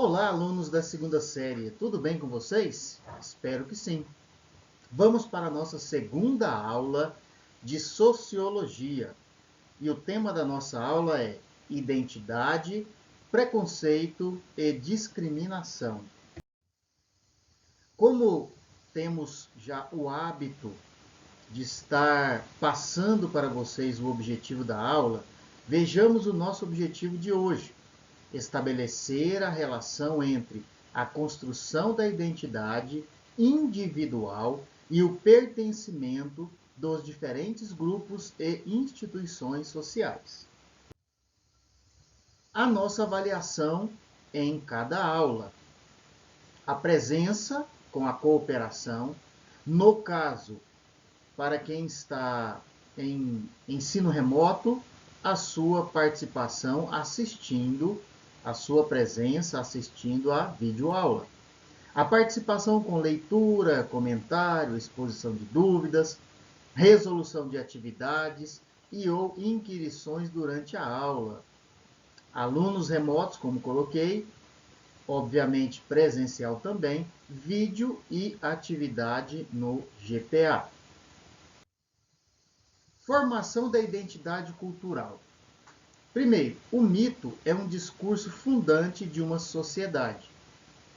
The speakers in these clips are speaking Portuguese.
Olá, alunos da segunda série, tudo bem com vocês? Espero que sim. Vamos para a nossa segunda aula de Sociologia. E o tema da nossa aula é Identidade, Preconceito e Discriminação. Como temos já o hábito de estar passando para vocês o objetivo da aula, vejamos o nosso objetivo de hoje. Estabelecer a relação entre a construção da identidade individual e o pertencimento dos diferentes grupos e instituições sociais. A nossa avaliação em cada aula. A presença com a cooperação, no caso, para quem está em ensino remoto, a sua participação assistindo, a sua presença assistindo à videoaula. A participação com leitura, comentário, exposição de dúvidas, resolução de atividades e ou inquirições durante a aula. Alunos remotos, como coloquei, obviamente presencial também, vídeo e atividade no GPA. Formação da identidade cultural. Primeiro, o mito é um discurso fundante de uma sociedade.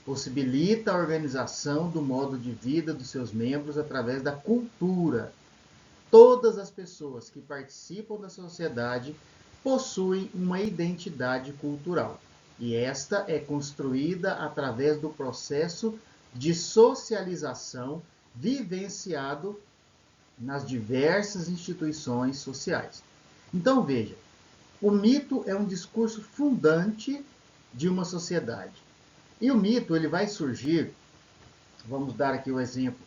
Possibilita a organização do modo de vida dos seus membros através da cultura. Todas as pessoas que participam da sociedade possuem uma identidade cultural. E esta é construída através do processo de socialização vivenciado nas diversas instituições sociais. Então, veja, o mito é um discurso fundante de uma sociedade. E o mito ele vai surgir, vamos dar aqui o exemplo,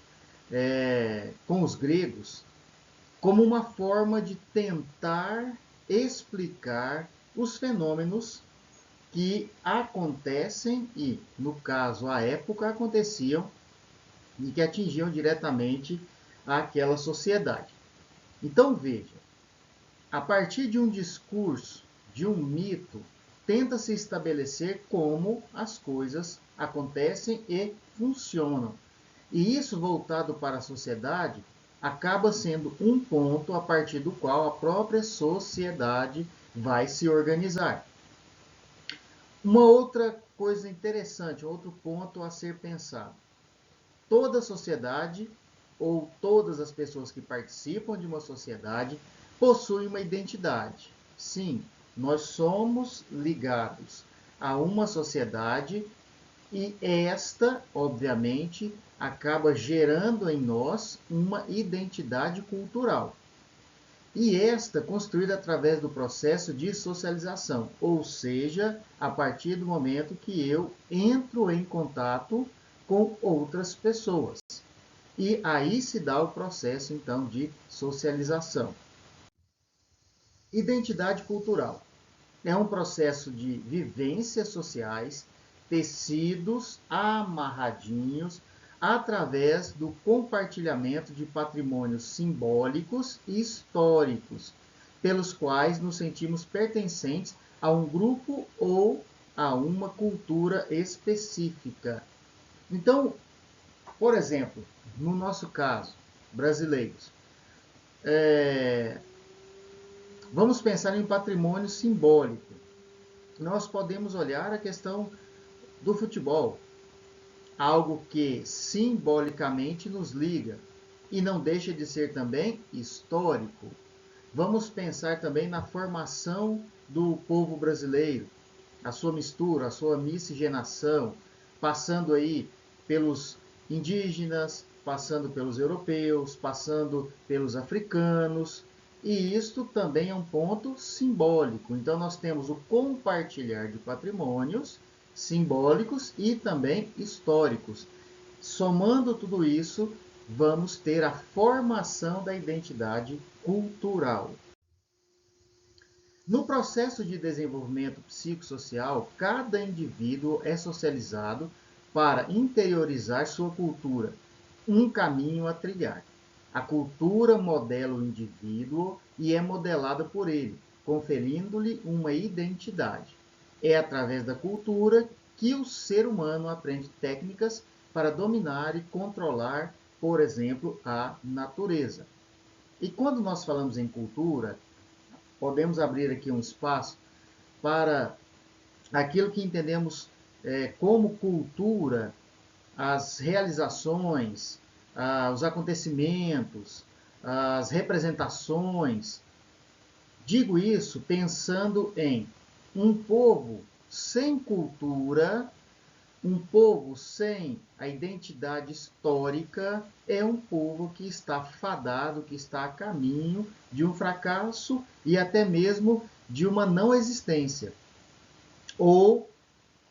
com os gregos, como uma forma de tentar explicar os fenômenos que acontecem e, no caso, à época, aconteciam e que atingiam diretamente àquela sociedade. Então, veja, a partir de um discurso, de um mito, tenta-se estabelecer como as coisas acontecem e funcionam. E isso, voltado para a sociedade, acaba sendo um ponto a partir do qual a própria sociedade vai se organizar. Uma outra coisa interessante, outro ponto a ser pensado. Toda sociedade ou todas as pessoas que participam de uma sociedade possuem uma identidade. Sim, nós somos ligados a uma sociedade e esta, obviamente, acaba gerando em nós uma identidade cultural. E esta construída através do processo de socialização, ou seja, a partir do momento que eu entro em contato com outras pessoas. E aí se dá o processo, então, de socialização. Identidade cultural é um processo de vivências sociais, tecidos amarradinhos através do compartilhamento de patrimônios simbólicos e históricos, pelos quais nos sentimos pertencentes a um grupo ou a uma cultura específica. Então, por exemplo, no nosso caso, brasileiros, vamos pensar em patrimônio simbólico. Nós podemos olhar a questão do futebol, algo que simbolicamente nos liga e não deixa de ser também histórico. Vamos pensar também na formação do povo brasileiro, a sua mistura, a sua miscigenação, passando aí pelos indígenas, passando pelos europeus, passando pelos africanos, e isto também é um ponto simbólico. Então nós temos o compartilhar de patrimônios simbólicos e também históricos. Somando tudo isso, vamos ter a formação da identidade cultural. No processo de desenvolvimento psicossocial, cada indivíduo é socializado para interiorizar sua cultura, um caminho a trilhar. A cultura modela o indivíduo e é modelada por ele, conferindo-lhe uma identidade. É através da cultura que o ser humano aprende técnicas para dominar e controlar, por exemplo, a natureza. E quando nós falamos em cultura, podemos abrir aqui um espaço para aquilo que entendemos como cultura, as realizações, os acontecimentos, as representações. Digo isso pensando em um povo sem cultura, um povo sem a identidade histórica, é um povo que está fadado, que está a caminho de um fracasso e até mesmo de uma não existência, ou,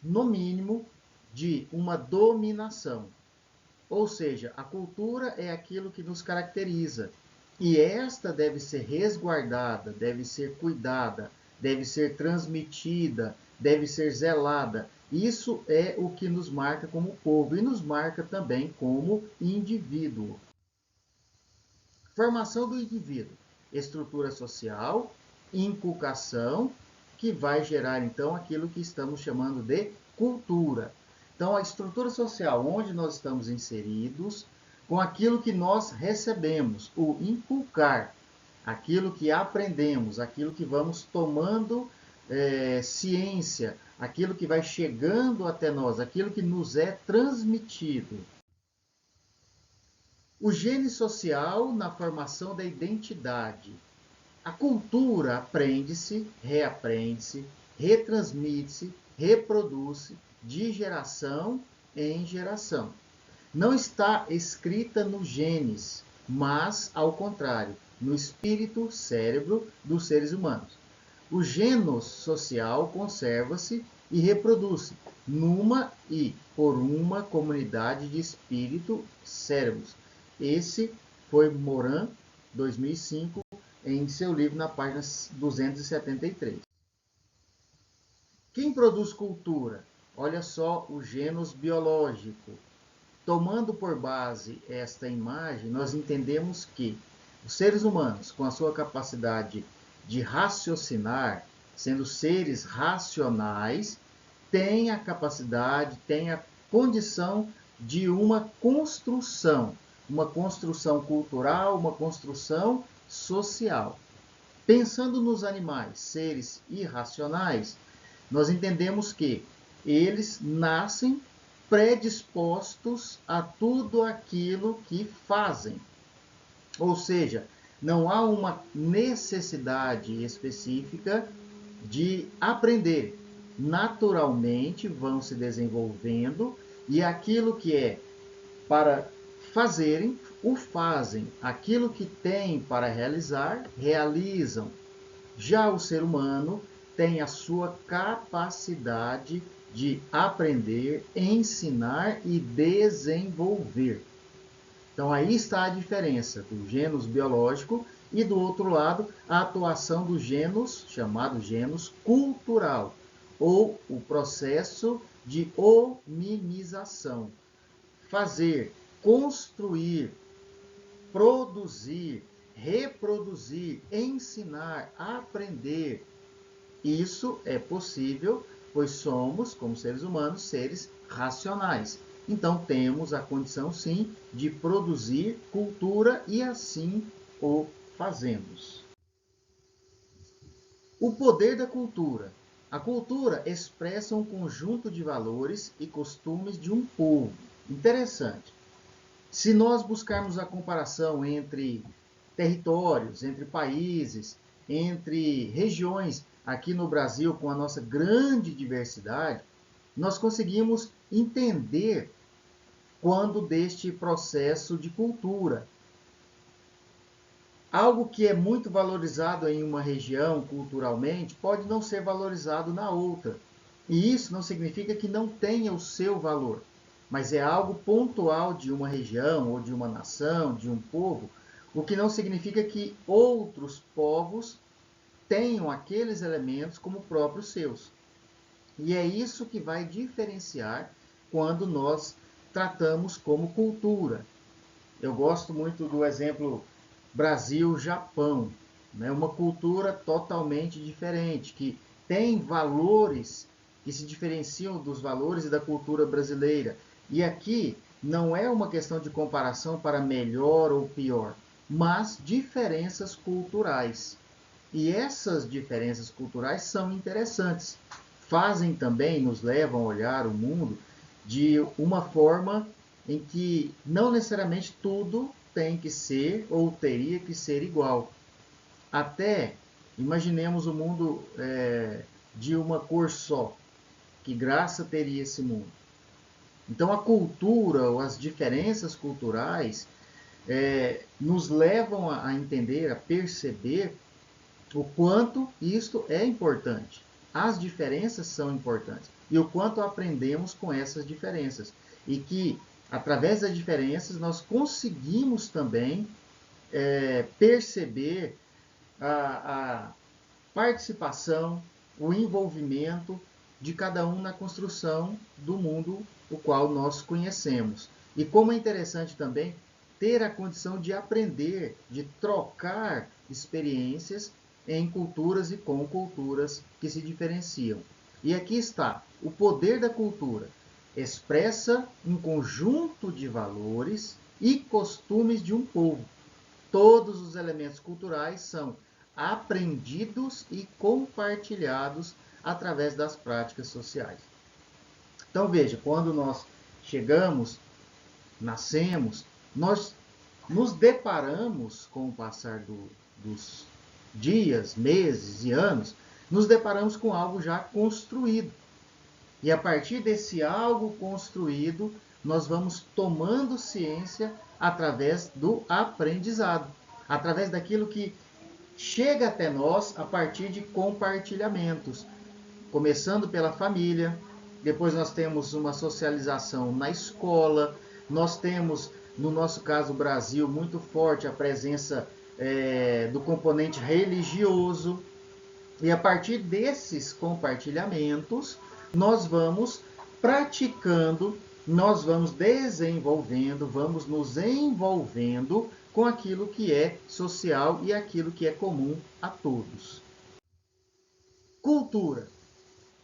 no mínimo, de uma dominação. Ou seja, a cultura é aquilo que nos caracteriza. E esta deve ser resguardada, deve ser cuidada, deve ser transmitida, deve ser zelada. Isso é o que nos marca como povo e nos marca também como indivíduo. Formação do indivíduo, estrutura social, inculcação, que vai gerar então aquilo que estamos chamando de cultura. Então, a estrutura social onde nós estamos inseridos, com aquilo que nós recebemos, o inculcar, aquilo que aprendemos, aquilo que vamos tomando ciência, aquilo que vai chegando até nós, aquilo que nos é transmitido. O gene social na formação da identidade. A cultura aprende-se, reaprende-se, retransmite-se, reproduz-se de geração em geração. Não está escrita nos genes, mas, ao contrário, no espírito, cérebro dos seres humanos. O gênus social conserva-se e reproduz-se numa e por uma comunidade de espírito, cérebros. Esse foi Morin, 2005, em seu livro na página 273. Quem produz cultura? Olha só o gênus biológico. Tomando por base esta imagem, nós entendemos que os seres humanos, com a sua capacidade de raciocinar, sendo seres racionais, têm a capacidade, têm a condição de uma construção cultural, uma construção social. Pensando nos animais, seres irracionais, nós entendemos que eles nascem predispostos a tudo aquilo que fazem. Ou seja, não há uma necessidade específica de aprender. Naturalmente vão se desenvolvendo e aquilo que é para fazerem, o fazem. Aquilo que têm para realizar, realizam. Já o ser humano tem a sua capacidade de aprender, ensinar e desenvolver. Então aí está a diferença do gênus biológico e do outro lado a atuação do gênus, chamado gênus cultural, ou o processo de hominização. Fazer, construir, produzir, reproduzir, ensinar, aprender. Isso é possível, pois somos, como seres humanos, seres racionais. Então temos a condição, sim, de produzir cultura e assim o fazemos. O poder da cultura. A cultura expressa um conjunto de valores e costumes de um povo. Interessante. Se nós buscarmos a comparação entre territórios, entre países, entre regiões aqui no Brasil, com a nossa grande diversidade, nós conseguimos entender quando deste processo de cultura. Algo que é muito valorizado em uma região culturalmente pode não ser valorizado na outra. E isso não significa que não tenha o seu valor, mas é algo pontual de uma região ou de uma nação, de um povo, o que não significa que outros povos tenham aqueles elementos como próprios seus. E é isso que vai diferenciar quando nós tratamos como cultura. Eu gosto muito do exemplo Brasil-Japão, né? Uma cultura totalmente diferente, que tem valores que se diferenciam dos valores e da cultura brasileira. E aqui não é uma questão de comparação para melhor ou pior, mas diferenças culturais. E essas diferenças culturais são interessantes. Fazem também, nos levam a olhar o mundo de uma forma em que não necessariamente tudo tem que ser ou teria que ser igual. Até imaginemos o mundo de uma cor só. Que graça teria esse mundo? Então a cultura, ou as diferenças culturais, nos levam a entender, a perceber o quanto isto é importante. As diferenças são importantes. E o quanto aprendemos com essas diferenças. E que, através das diferenças, nós conseguimos também perceber a participação, o envolvimento de cada um na construção do mundo o qual nós conhecemos. E como é interessante também ter a condição de aprender, de trocar experiências em culturas e com culturas que se diferenciam. E aqui está, o poder da cultura expressa um conjunto de valores e costumes de um povo. Todos os elementos culturais são aprendidos e compartilhados através das práticas sociais. Então veja, quando nós chegamos, nascemos, nós nos deparamos com o passar dos dias, meses e anos, nos deparamos com algo já construído. E a partir desse algo construído, nós vamos tomando ciência através do aprendizado, através daquilo que chega até nós a partir de compartilhamentos, começando pela família, depois nós temos uma socialização na escola, nós temos, no nosso caso, o Brasil, muito forte a presença do componente religioso, e a partir desses compartilhamentos, nós vamos praticando, nós vamos desenvolvendo, vamos nos envolvendo com aquilo que é social e aquilo que é comum a todos. Cultura.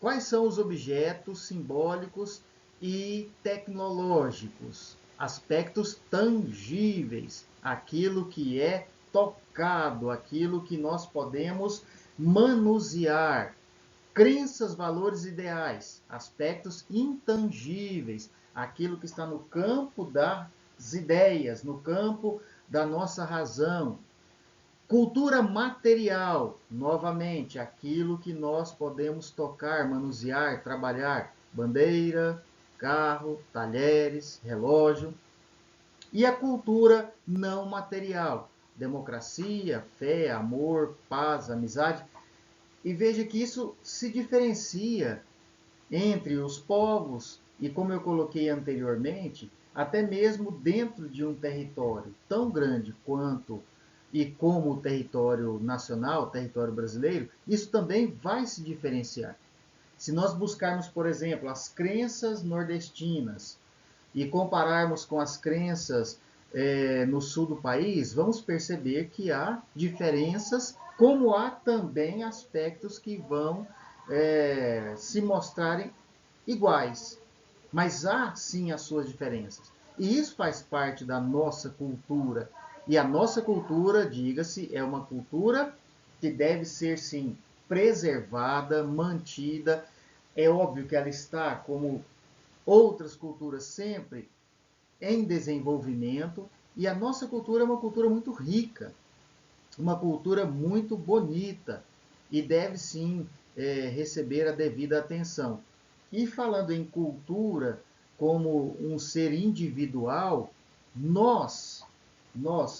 Quais são os objetos simbólicos e tecnológicos? Aspectos tangíveis, aquilo que é tocado, aquilo que nós podemos manusear. Crenças, valores, ideais, aspectos intangíveis, aquilo que está no campo das ideias, no campo da nossa razão. Cultura material, novamente, aquilo que nós podemos tocar, manusear, trabalhar, bandeira, carro, talheres, relógio. E a cultura não material, democracia, fé, amor, paz, amizade. E veja que isso se diferencia entre os povos e, como eu coloquei anteriormente, até mesmo dentro de um território tão grande quanto e como o território nacional, o território brasileiro, isso também vai se diferenciar. Se nós buscarmos, por exemplo, as crenças nordestinas e compararmos com as crenças no sul do país, vamos perceber que há diferenças, como há também aspectos que vão se mostrarem iguais. Mas há sim as suas diferenças. E isso faz parte da nossa cultura. E a nossa cultura, diga-se, é uma cultura que deve ser sim preservada, mantida. É óbvio que ela está, como outras culturas, sempre em desenvolvimento. E a nossa cultura é uma cultura muito rica, uma cultura muito bonita e deve sim receber a devida atenção. E falando em cultura como um ser individual, nós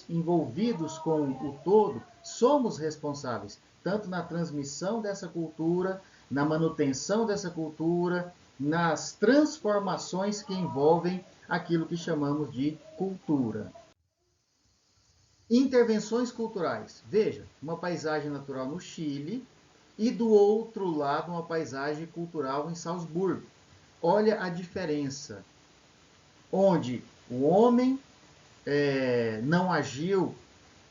envolvidos com o todo, somos responsáveis, tanto na transmissão dessa cultura, na manutenção dessa cultura, nas transformações que envolvem aquilo que chamamos de cultura. Intervenções culturais. Veja, uma paisagem natural no Chile e do outro lado uma paisagem cultural em Salzburgo. Olha a diferença, onde o homem não agiu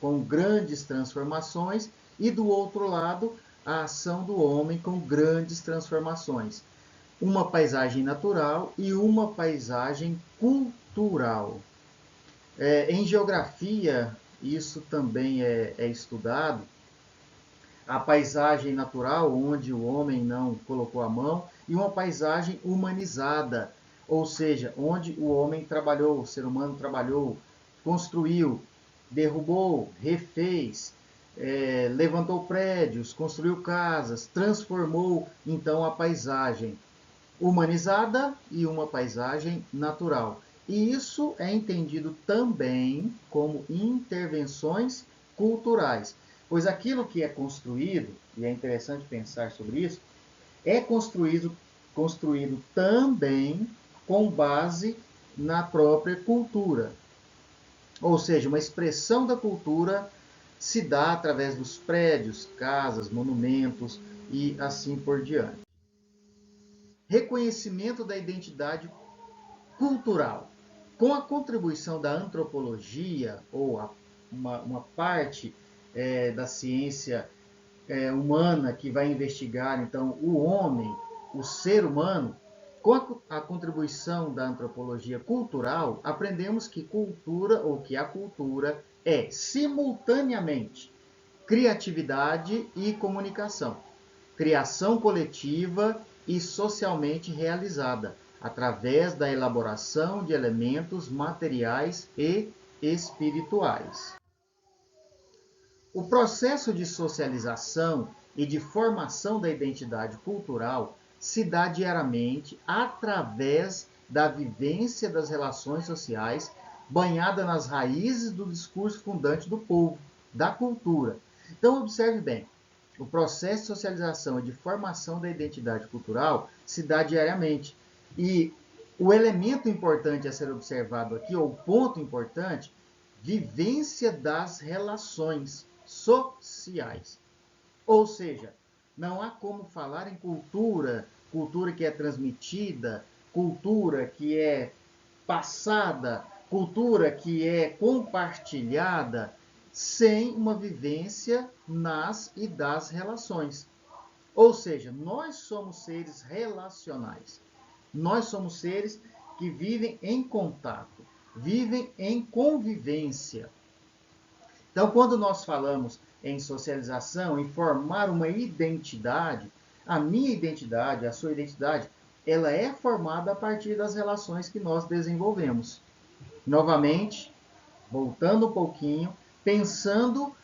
com grandes transformações e do outro lado a ação do homem com grandes transformações. uma paisagem natural e uma paisagem cultural. Em geografia, isso também é estudado. A paisagem natural, onde o homem não colocou a mão, e uma paisagem humanizada, ou seja, onde o homem trabalhou, o ser humano trabalhou, construiu, derrubou, refez, levantou prédios, construiu casas, transformou então a paisagem humanizada e uma paisagem natural. E isso é entendido também como intervenções culturais, pois aquilo que é construído, e é interessante pensar sobre isso, é construído também com base na própria cultura. Ou seja, uma expressão da cultura se dá através dos prédios, casas, monumentos e assim por diante. Reconhecimento da identidade cultural. Com a contribuição da antropologia, ou uma parte da ciência humana que vai investigar, então, o homem, o ser humano, com a contribuição da antropologia cultural, aprendemos que cultura, ou que a cultura, é simultaneamente criatividade e comunicação, criação coletiva e socialmente realizada, através da elaboração de elementos materiais e espirituais. O processo de socialização e de formação da identidade cultural se dá diariamente através da vivência das relações sociais, banhada nas raízes do discurso fundante do povo, da cultura. Então, observe bem, o processo de socialização e de formação da identidade cultural se dá diariamente. E o elemento importante a ser observado aqui, ou o ponto importante, vivência das relações sociais. Ou seja, não há como falar em cultura, cultura que é transmitida, cultura que é passada, cultura que é compartilhada, sem uma vivência nas e das relações. Ou seja, nós somos seres relacionais. Nós somos seres que vivem em contato, vivem em convivência. Então, quando nós falamos em socialização, em formar uma identidade, a minha identidade, a sua identidade, ela é formada a partir das relações que nós desenvolvemos. Novamente, voltando um pouquinho, pensando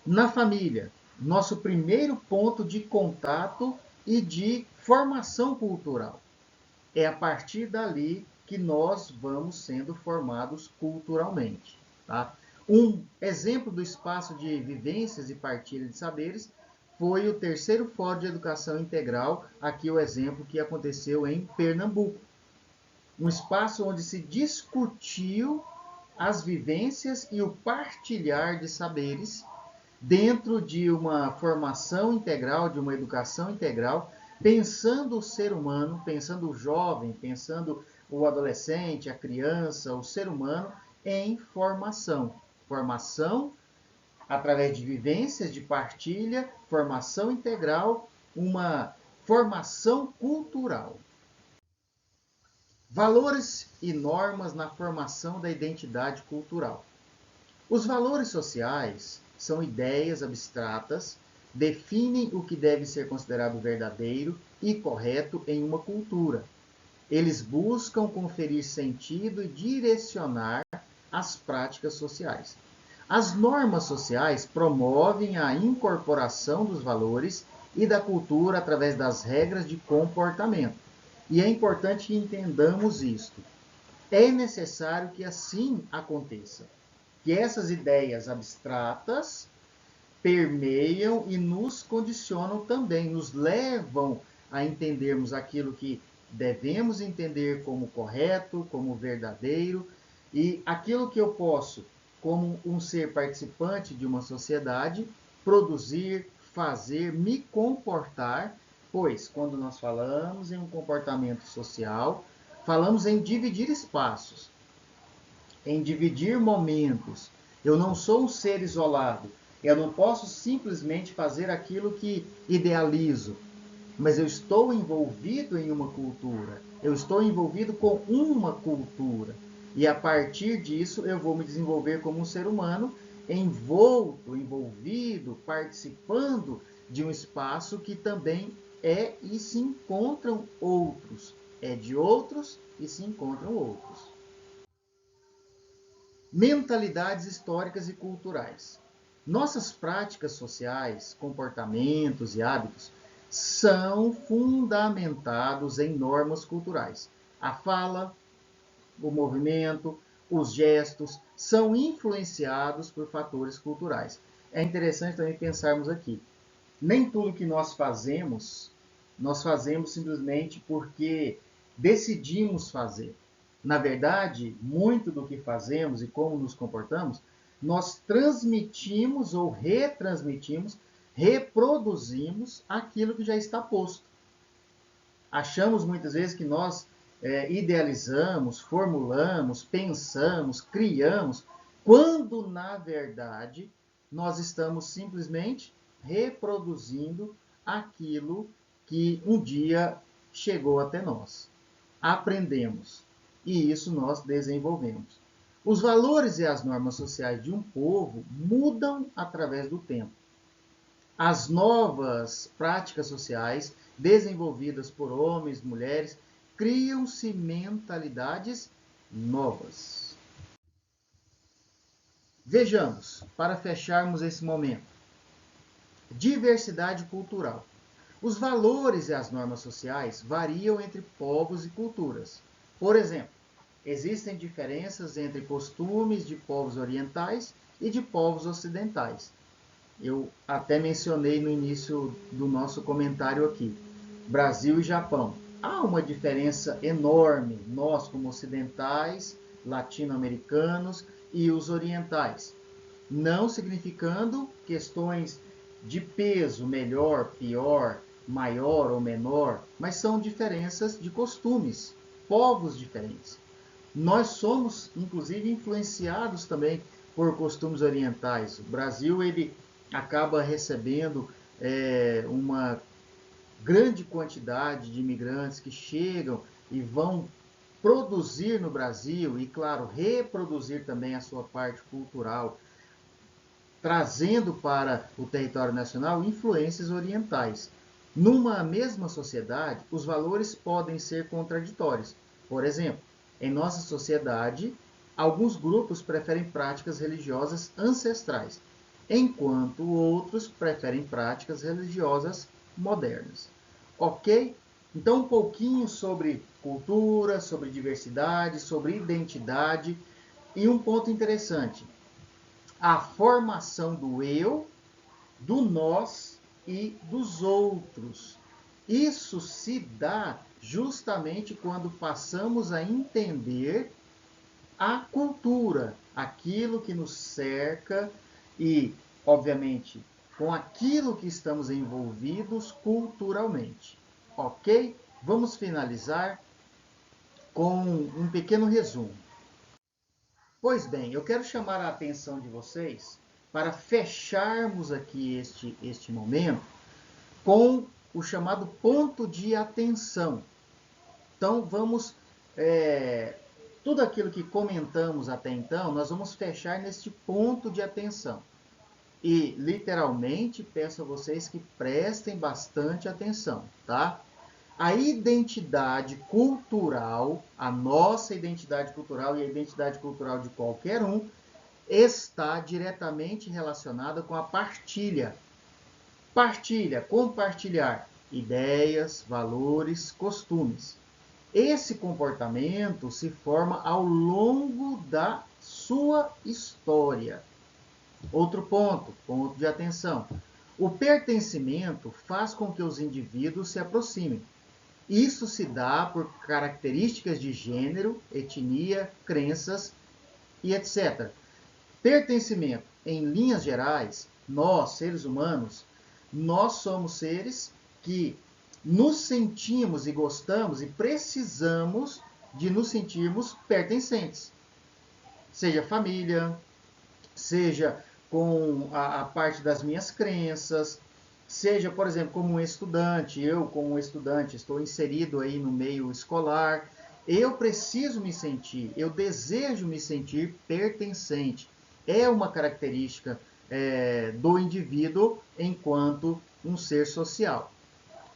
na família, nosso primeiro ponto de contato e de formação cultural. É a partir dali que nós vamos sendo formados culturalmente. Tá? Um exemplo do espaço de vivências e partilha de saberes foi o terceiro Fórum de Educação Integral, aqui o exemplo que aconteceu em Pernambuco. Um espaço onde se discutiu as vivências e o partilhar de saberes dentro de uma formação integral, de uma educação integral, pensando o ser humano, pensando o jovem, pensando o adolescente, a criança, o ser humano em formação. Formação através de vivências, de partilha, formação integral, uma formação cultural. Valores e normas na formação da identidade cultural. Os valores sociais são ideias abstratas, definem o que deve ser considerado verdadeiro e correto em uma cultura. Eles buscam conferir sentido e direcionar as práticas sociais. As normas sociais promovem a incorporação dos valores e da cultura através das regras de comportamento. E é importante que entendamos isto. É necessário que assim aconteça, que essas ideias abstratas permeiam e nos condicionam também, nos levam a entendermos aquilo que devemos entender como correto, como verdadeiro, e aquilo que eu posso, como um ser participante de uma sociedade, produzir, fazer, me comportar, pois quando nós falamos em um comportamento social, falamos em dividir espaços, em dividir momentos. Eu não sou um ser isolado. Eu não posso simplesmente fazer aquilo que idealizo. mas eu estou envolvido em uma cultura, eu estou envolvido com uma cultura. E a partir disso eu vou me desenvolver como um ser humano envolto, envolvido, participando de um espaço que também é e se encontram outros. É de outros e se encontram outros. Mentalidades históricas e culturais. Nossas práticas sociais, comportamentos e hábitos são fundamentados em normas culturais. A fala, o movimento, os gestos são influenciados por fatores culturais. É interessante também pensarmos aqui. Nem tudo que nós fazemos simplesmente porque decidimos fazer. Na verdade, muito do que fazemos e como nos comportamos, nós transmitimos ou retransmitimos, reproduzimos aquilo que já está posto. Achamos muitas vezes que nós idealizamos, formulamos, pensamos, criamos, quando na verdade nós estamos simplesmente reproduzindo aquilo que um dia chegou até nós. Aprendemos e isso nós desenvolvemos. Os valores e as normas sociais de um povo mudam através do tempo. As novas práticas sociais desenvolvidas por homens, mulheres, criam-se mentalidades novas. Vejamos, para fecharmos esse momento, diversidade cultural. Os valores e as normas sociais variam entre povos e culturas. Por exemplo, existem diferenças entre costumes de povos orientais e de povos ocidentais. Eu até mencionei no início do nosso comentário aqui, Brasil e Japão. Há uma diferença enorme, nós como ocidentais, latino-americanos e os orientais. Não significando questões de peso, melhor, pior, maior ou menor, mas são diferenças de costumes, povos diferentes. Nós somos, inclusive, influenciados também por costumes orientais. O Brasil, ele acaba recebendo uma grande quantidade de imigrantes que chegam e vão produzir no Brasil e, claro, reproduzir também a sua parte cultural, trazendo para o território nacional influências orientais. Numa mesma sociedade, os valores podem ser contraditórios. Por exemplo, em nossa sociedade, alguns grupos preferem práticas religiosas ancestrais, enquanto outros preferem práticas religiosas modernas. Ok? Então, um pouquinho sobre cultura, sobre diversidade, sobre identidade. E um ponto interessante, a formação do eu, do nós e dos outros. Isso se dá justamente quando passamos a entender a cultura, aquilo que nos cerca e, obviamente, com aquilo que estamos envolvidos culturalmente. Ok? Vamos finalizar com um pequeno resumo. Pois bem, eu quero chamar a atenção de vocês para fecharmos aqui este momento com o chamado ponto de atenção. Então, vamos tudo aquilo que comentamos até então, nós vamos fechar neste ponto de atenção. E, literalmente, peço a vocês que prestem bastante atenção, tá? A identidade cultural, a nossa identidade cultural e a identidade cultural de qualquer um, está diretamente relacionada com a partilha. Partilha, compartilhar ideias, valores, costumes. Esse comportamento se forma ao longo da sua história. Outro ponto de atenção. O pertencimento faz com que os indivíduos se aproximem. Isso se dá por características de gênero, etnia, crenças e etc. Pertencimento, em linhas gerais, nós, seres humanos, nós somos seres que nos sentimos e gostamos e precisamos de nos sentirmos pertencentes. Seja família, seja com a parte das minhas crenças, seja, por exemplo, como um estudante, eu como um estudante estou inserido aí no meio escolar, eu preciso me sentir, eu desejo me sentir pertencente. É uma característica do indivíduo enquanto um ser social.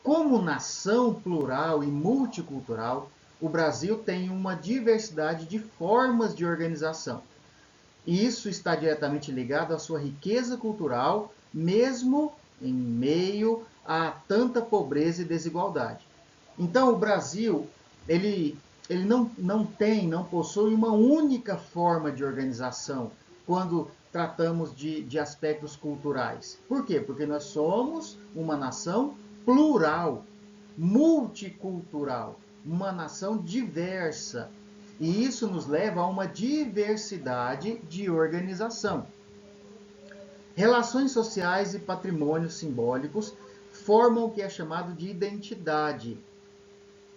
Como nação plural e multicultural, o Brasil tem uma diversidade de formas de organização. E isso está diretamente ligado à sua riqueza cultural, mesmo em meio a tanta pobreza e desigualdade. Então, o Brasil, ele não possui uma única forma de organização quando tratamos de aspectos culturais. Por quê? Porque nós somos uma nação plural, multicultural, uma nação diversa. E isso nos leva a uma diversidade de organização. Relações sociais e patrimônios simbólicos formam o que é chamado de identidade.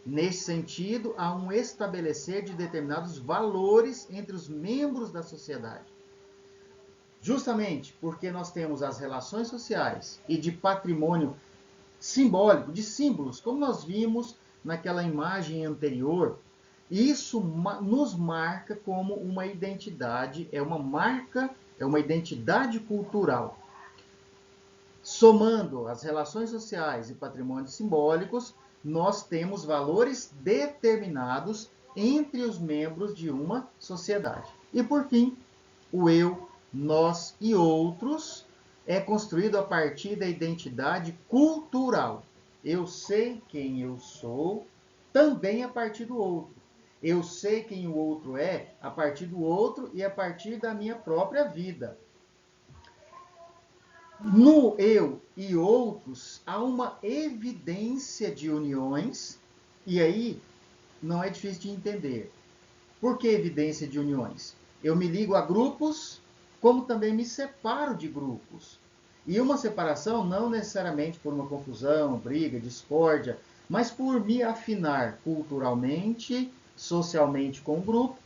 Nesse sentido, há um estabelecer de determinados valores entre os membros da sociedade. Justamente porque nós temos as relações sociais e de patrimônio simbólico, de símbolos, como nós vimos naquela imagem anterior, isso nos marca como uma identidade, é uma marca, é uma identidade cultural. Somando as relações sociais e patrimônios simbólicos, nós temos valores determinados entre os membros de uma sociedade. E por fim, o eu, nós e outros é construído a partir da identidade cultural. Eu sei quem eu sou também a partir do outro. Eu sei quem o outro é a partir do outro e a partir da minha própria vida. No eu e outros, há uma evidência de uniões, e aí não é difícil de entender. Por que evidência de uniões? Eu me ligo a grupos, como também me separo de grupos. E uma separação não necessariamente por uma confusão, briga, discórdia, mas por me afinar culturalmente, socialmente com o grupo,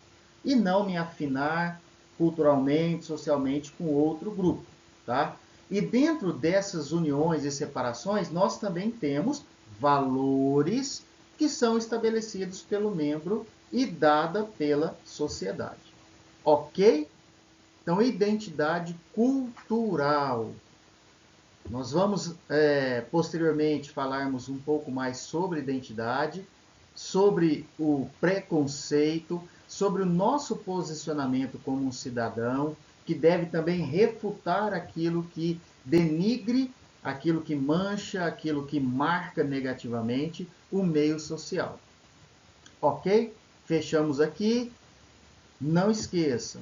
e não me afinar culturalmente, socialmente com outro grupo, tá? E dentro dessas uniões e separações, nós também temos valores que são estabelecidos pelo membro e dada pela sociedade. Ok? Então, identidade cultural. Nós vamos posteriormente falarmos um pouco mais sobre identidade, sobre o preconceito, sobre o nosso posicionamento como um cidadão, que deve também refutar aquilo que denigre, aquilo que mancha, aquilo que marca negativamente o meio social. Ok? Fechamos aqui. Não esqueçam,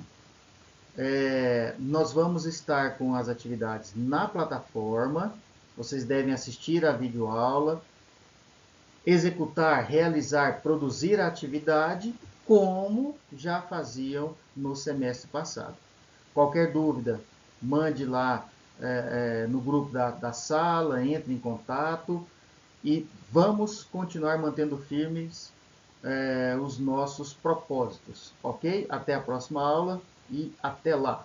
nós vamos estar com as atividades na plataforma. Vocês devem assistir a videoaula, executar, realizar, produzir a atividade, como já faziam no semestre passado. Qualquer dúvida, mande lá no grupo da sala, entre em contato e vamos continuar mantendo firmes os nossos propósitos, ok? Até a próxima aula e até lá!